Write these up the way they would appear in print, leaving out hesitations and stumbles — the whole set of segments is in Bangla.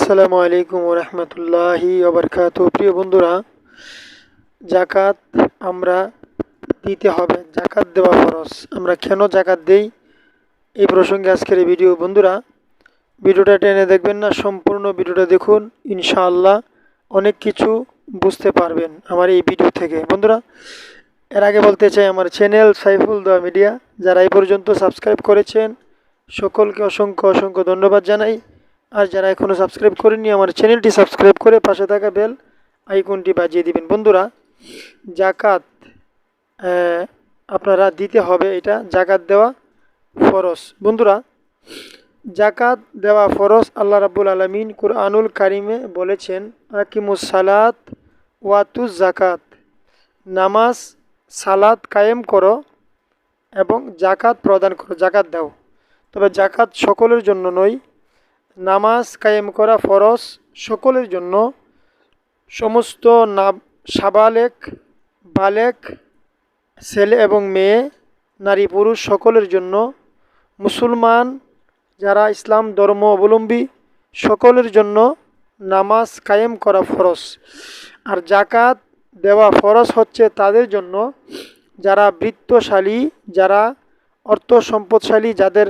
আসসালামু আলাইকুম রহমতুল্লাহি ওবরকাতু। প্রিয় বন্ধুরা, জাকাত আমরা দিতে হবে, জাকাত দেওয়া ফরজ। আমরা কেন জাকাত দেই এই প্রসঙ্গে আজকের এই ভিডিও। বন্ধুরা, ভিডিওটা টেনে দেখবেন না, সম্পূর্ণ ভিডিওটা দেখুন, ইনশাআল্লাহ অনেক কিছু বুঝতে পারবেন আমার এই ভিডিও থেকে। বন্ধুরা, এর আগে বলতে চাই, আমার চ্যানেল সাইফুল দোয়া মিডিয়া যারা এই পর্যন্ত সাবস্ক্রাইব করেছেন সকলকে অসংখ্য অসংখ্য ধন্যবাদ জানাই। আর যারা এখনও সাবস্ক্রাইব করেননি, আমার চ্যানেলটি সাবস্ক্রাইব করে পাশে থাকা বেল আইকনটি বাজিয়ে দিবেন। বন্ধুরা, জাকাত আপনারা দিতে হবে, এটা জাকাত দেওয়া ফরজ। বন্ধুরা, জাকাত দেওয়া ফরজ। আল্লাহ রাব্বুল আলামিন কুরআনুল কারিমে বলেছেন, আকিমুস সালাত ওয়াতুজ জাকাত, নামাজ সালাত কায়েম করো এবং জাকাত প্রদান করো, জাকাত দাও। তবে জাকাত সকলের জন্য নয়, নামাজ কায়েম করা ফরজ সকলের জন্য। সমস্ত সাবালেক বালেক ছেলে এবং মেয়ে, নারী পুরুষ সকলের জন্য। মুসলমান যারা ইসলাম ধর্ম অবলম্বী সকলের জন্য নামাজ কায়েম করা ফরজ। আর জাকাত দেওয়া ফরজ হচ্ছে তাদের জন্য যারা বৃত্তশালী, যারা অর্থ সম্পদশালী, যাদের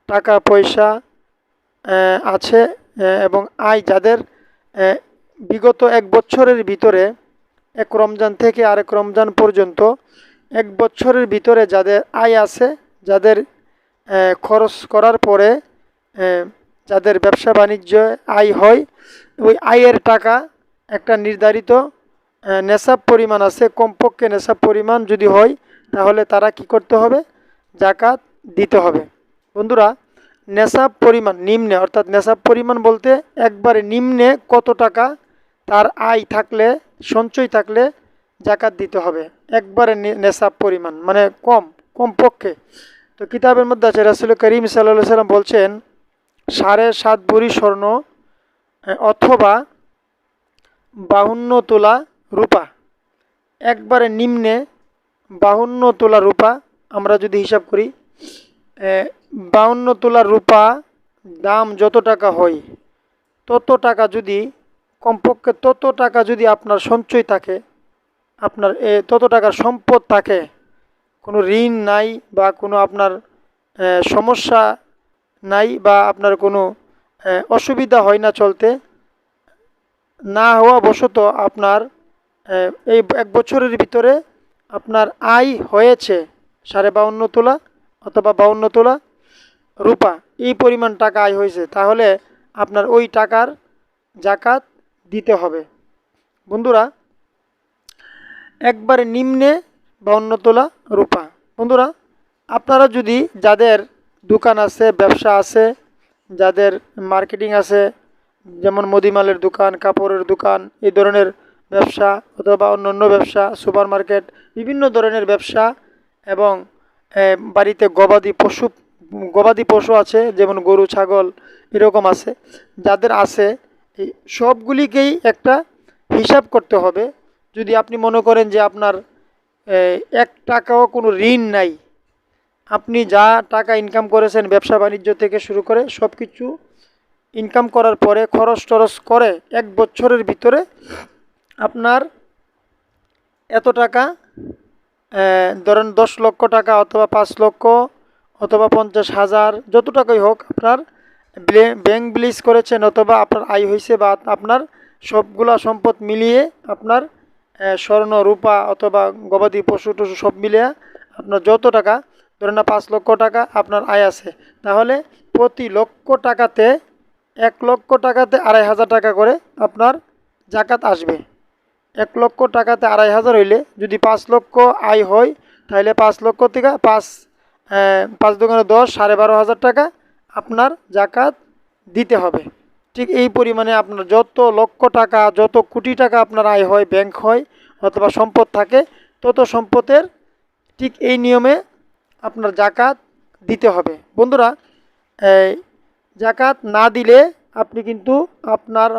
টাকা পয়সা আছে এবং আয়, যাদের বিগত এক বছরের ভিতরে, এক রমজান থেকে আরেক রমজান পর্যন্ত এক বছরের ভিতরে যাদের আয় আছে, যাদের খরচ করার পরে যাদের ব্যবসা বাণিজ্য আয় হয়, ওই আয়ের টাকা একটা নির্ধারিত নেশাব পরিমাণ আছে, কমপক্ষে নেশাব পরিমাণ যদি হয় তাহলে তারা কি করতে হবে? জাকাত দিতে হবে। বন্ধুরা, নেশাব পরিমাণ নিম্নে, অর্থাৎ নেশাব পরিমাণ বলতে একবারে নিম্নে কত টাকা তার আয় থাকলে, সঞ্চয় থাকলে জাকাত দিতে হবে। একবারে নেশাব পরিমাণ মানে কমপক্ষে। তো কিতাবের মধ্যে আছে, রাসূল করিম সাল্লাল্লাহু আলাইহি সাল্লাম বলছেন, 7.5 ভরি স্বর্ণ অথবা 52 তোলা রূপা। একবারে নিম্নে 52 তোলা রূপা। আমরা যদি হিসাব করি, 52 তোলা রূপা দাম যত টাকা হয়, তত টাকা যদি, কমপক্ষে তত টাকা যদি আপনার সঞ্চয় থাকে, আপনার তত টাকার সম্পদ থাকে, কোনো ঋণ নাই বা কোনো আপনার সমস্যা নাই বা আপনার কোনো অসুবিধা হয় না চলতে, না হওয়া বশত আপনার এই এক বছরের ভিতরে আপনার আয় হয়েছে 52.5 তোলা অথবা 52 তোলা রূপা, এই পরিমাণ টাকা আয় হয়েছে, তাহলে আপনার ওই টাকার জাকাত দিতে হবে। বন্ধুরা, একবারে নিম্নে 52 তোলা রূপা। বন্ধুরা, আপনারা যদি, যাদের দোকান আছে, ব্যবসা আছে, যাদের মার্কেটিং আছে, যেমন মুদিমালের দোকান, কাপড়ের দোকান, এই ধরনের ব্যবসা অথবা অন্যান্য ব্যবসা, সুপার মার্কেট, বিভিন্ন ধরনের ব্যবসা, এবং বাড়িতে গবাদি পশু আছে, যেমন গরু ছাগল এরকম আছে, যাদের আছে, এই সবগুলিকেই একটা হিসাব করতে হবে। যদি আপনি মনে করেন যে আপনার 1 টাকাও কোনো ঋণ নাই, আপনি যা টাকা ইনকাম করেছেন ব্যবসা বাণিজ্য থেকে শুরু করে সব কিছু ইনকাম করার পরে খরচ টরচ করে এক বছরের ভিতরে আপনার এত টাকা, ধরেন 10 লক্ষ টাকা অথবা 5 লক্ষ অথবা 50,000, যত টাকাই হোক, আপনার ব্যাংক ব্যালেন্স করেছেন অথবা আপনার আয় হয়েছে, বা আপনার সবগুলা সম্পদ মিলিয়ে আপনার স্বর্ণ রূপা অথবা গবাদি পশু টশু সব মিলিয়ে আপনার যত টাকা, ধরেন না 5 লক্ষ টাকা আপনার আয় আছে, তাহলে প্রতি লক্ষ টাকাতে 1 লক্ষ টাকাতে 2,500 টাকা করে আপনার জাকাত আসবে। 1 লক্ষ টাকাতে 2,500 হইলে যদি 5 লক্ষ আয় হয়, তাহলে 5 লক্ষ থেকে 5 দোকানে 10, 12,500 টাকা আপনার জাকাত দিতে হবে। ঠিক এই পরিমাণে আপনার যত লক্ষ টাকা, যত কোটি টাকা আপনার আয় হয়, ব্যাংক হয় অথবা সম্পদ থাকে, তত সম্পদের ঠিক এই নিয়মে আপনার জাকাত দিতে হবে। বন্ধুরা, জাকাত না দিলে আপনি কিন্তু আপনার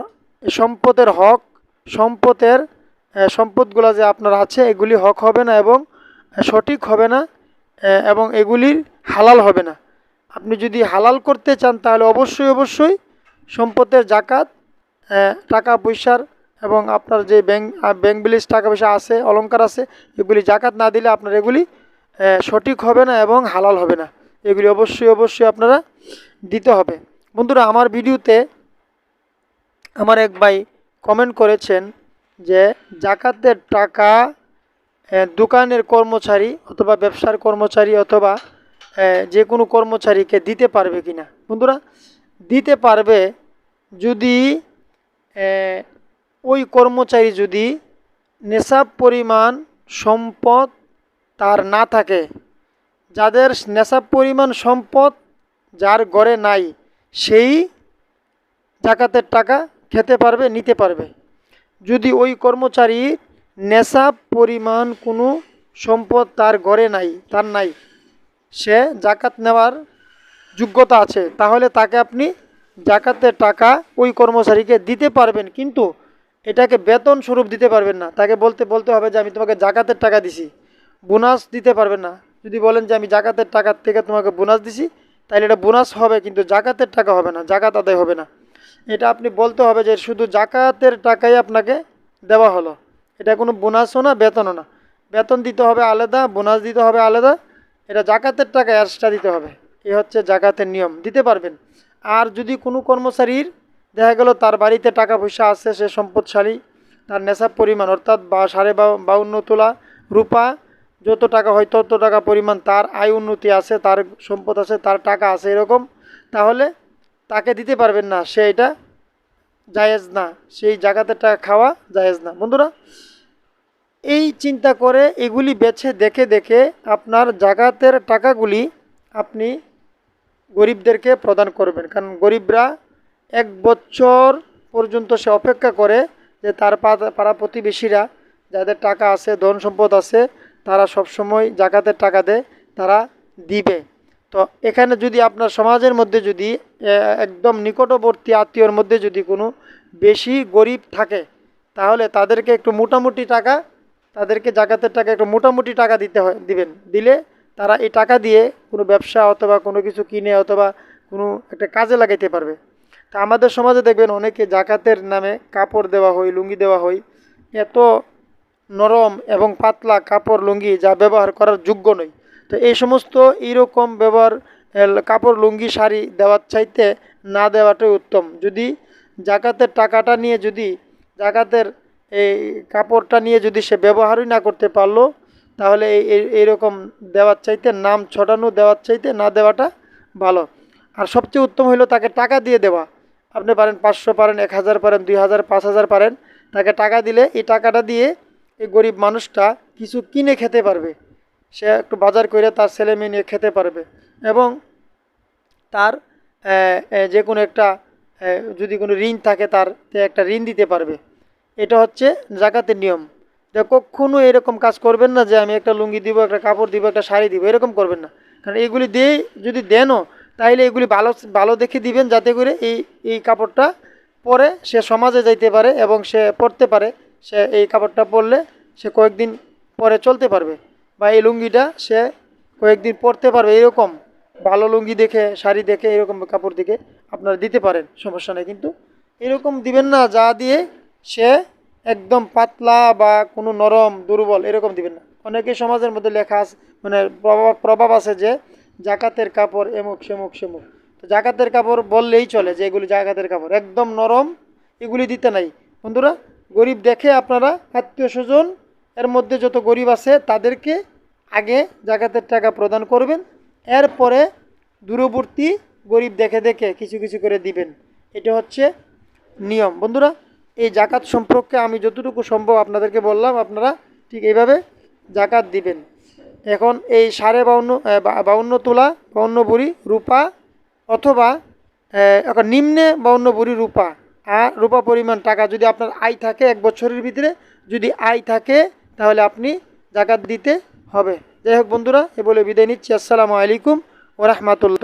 সম্পদের হক, সম্পদগুলো যে আপনার আছে এগুলি হক হবে না এবং সঠিক হবে না, এবং এগুলির হালাল হবে না। আপনি যদি হালাল করতে চান তাহলে অবশ্যই সম্পদের জাকাত টাকা পয়সার এবং আপনার যে ব্যাংক ব্যালেন্স টাকা পয়সা আছে, অলংকার আছে, এগুলি জাকাত না দিলে আপনার এগুলি সঠিক হবে না এবং হালাল হবে না। এগুলি অবশ্যই অবশ্যই আপনারা দিতে হবে। বন্ধুরা, আমার ভিডিওতে আমার এক ভাই কমেন্ট করেছেন যে জাকাতের টাকা দোকানের কর্মচারী অথবা ব্যবসার কর্মচারী অথবা যে কোনো কর্মচারীকে দিতে পারবে কিনা। বন্ধুরা, দিতে পারবে যদি ওই কর্মচারী যদি নেশাব পরিমাণ সম্পদ তার না থাকে। যাদের নেশাব পরিমাণ সম্পদ যার ঘরে নাই, সেই জাকাতের টাকা খেতে পারবে, নিতে পারবে। যদি ওই কর্মচারী নেশাব পরিমাণ কোনো সম্পদ তার ঘরে নাই, তার নাই, সে জাকাত নেওয়ার যোগ্যতা আছে, তাহলে তাকে আপনি জাকাতের টাকা ওই কর্মচারীকে দিতে পারবেন, কিন্তু এটাকে বেতন স্বরূপ দিতে পারবেন না। তাকে বলতে হবে যে আমি তোমাকে জাকাতের টাকা দিছি, বোনাস দিতে পারবেন না। যদি বলেন যে আমি জাকাতের টাকার থেকে তোমাকে বোনাস দিছি, তাহলে এটা বোনাস হবে, কিন্তু জাকাতের টাকা হবে না, জাকাত আদায় হবে না। এটা আপনি বলতে হবে যে শুধু জাকাতের টাকাই আপনাকে দেওয়া হলো, এটা কোনো বোনাসও না, বেতনও না। বেতন দিতে হবে আলাদা, বোনাস দিতে হবে আলাদা, এটা জাকাতের টাকা এক্সট্রা দিতে হবে। এ হচ্ছে জাকাতের নিয়ম, দিতে পারবেন। আর যদি কোনো কর্মচারীর দেখা গেল তার বাড়িতে টাকা পয়সা আছে, সে সম্পদশালী, তার নেশাব পরিমাণ অর্থাৎ 52.5 তোলা রূপা, যত টাকা হয় তত টাকা পরিমাণ তার আয় উন্নতি আছে, তার সম্পদ আছে, তার টাকা আছে এরকম, তাহলে তাকে দিতে পারবেন না, সে এটা জায়েজ না, সেই জাকাতের টাকা খাওয়া জায়েজ না। বন্ধুরা, এই চিন্তা করে এগুলি বেছে দেখে দেখে আপনার জাকাতের টাকাগুলি আপনি গরিবদেরকে প্রদান করবেন। কারণ গরিবরা 1 বছর পর্যন্ত সে অপেক্ষা করে যে তার পাড়া প্রতিবেশীরা যাদের টাকা আছে, ধন সম্পদ আছে, তারা সবসময় জাকাতের টাকা দেয়, তারা দিবে। তো এখানে যদি আপনার সমাজের মধ্যে যদি একদম নিকটবর্তী আত্মীয়র মধ্যে যদি কোনো বেশি গরিব থাকে, তাহলে তাদেরকে একটু মোটামুটি টাকা, তাদেরকে জাকাতের টাকা একটু মোটামুটি টাকা দিবেন। দিলে তারা এই টাকা দিয়ে কোনো ব্যবসা অথবা কোনো কিছু কিনে অথবা কোনো একটা কাজে লাগাইতে পারবে। তা আমাদের সমাজে দেখবেন অনেকে জাকাতের নামে কাপড় দেওয়া হয়, লুঙ্গি দেওয়া হয়, এত নরম এবং পাতলা কাপড় লুঙ্গি যা ব্যবহার করার যোগ্য নয়। তো এই সমস্ত এইরকম কাপড় লুঙ্গি শাড়ি দেওয়ার চাইতে না দেওয়াটাই উত্তম। যদি জাকাতের টাকাটা নিয়ে যদি জাকাতের এই কাপড়টা নিয়ে যদি সে ব্যবহারই না করতে পারলো, তাহলে এইরকম দেওয়ার চাইতে, নাম ছড়ানো দেওয়ার চাইতে না দেওয়াটা ভালো। আর সবচেয়ে উত্তম হলো তাকে টাকা দিয়ে দেওয়া। আপনি পারেন 500, পারেন 1000, পারেন 2000, 5000 পারেন, তাকে টাকা দিলে এই টাকাটা দিয়ে এই গরিব মানুষটা কিছু কিনে খেতে পারবে, সে একটু বাজার করে তার ছেলে মেয়ে নিয়ে খেতে পারবে, এবং তার যে কোনো একটা যদি কোনো ঋণ থাকে তার একটা ঋণ দিতে পারবে। এটা হচ্ছে জাকাতের নিয়ম। যে কখনো এরকম কাজ করবেন না যে আমি একটা লুঙ্গি দিব, একটা কাপড় দিব, একটা শাড়ি দিব, এরকম করবেন না। কারণ এগুলি দিয়ে যদি দেনও, তাইলে এগুলি ভালো ভালো দেখে দিবেন, যাতে করে এই কাপড়টা পরে সে সমাজে যাইতে পারে এবং সে পরতে পারে। সে এই কাপড়টা পরলে সে কয়েকদিন পরে চলতে পারবে, বা এই লুঙ্গিটা সে কয়েকদিন পরতে পারবে। এরকম ভালো লুঙ্গি দেখে, শাড়ি দেখে, এরকম কাপড় দেখে আপনারা দিতে পারেন, সমস্যা নেই। কিন্তু এরকম দিবেন না যা দিয়ে সে একদম পাতলা বা কোনো নরম দুর্বল, এরকম দিবেন না। অনেকে সমাজের মধ্যে লেখা আছে, মানে প্রভাব আছে যে জাকাতের কাপড় এমুক সেমুক সেমুক। তো জাকাতের কাপড় বললেই চলে যে এগুলি জাকাতের কাপড়, একদম নরম, এগুলি দিতে নাই। বন্ধুরা, গরিব দেখে আপনারা আত্মীয় স্বজন এর মধ্যে যত গরিব আছে তাদেরকে আগে জাকাতের টাকা প্রদান করবেন, এরপরে দূরবর্তী গরিব দেখে দেখে কিছু কিছু করে দিবেন। এটা হচ্ছে নিয়ম। বন্ধুরা, এই জাকাত সম্পর্কে আমি যতটুকু সম্ভব আপনাদেরকে বললাম, আপনারা ঠিক এইভাবে জাকাত দিবেন। এখন এই 52 তোলা 52 ভরি রূপা, অথবা এখন নিম্নে 52 ভরি রূপা, আর রূপা পরিমাণ টাকা যদি আপনার আয় থাকে 1 বছরের ভিতরে, যদি আয় থাকে তাহলে আপনি জাকাত দিতে হবে। যাই হোক বন্ধুরা, এ বলে বিদায় নিচ্ছি। আসসালামু আলাইকুম ওয়া রাহমাতুল্লাহ।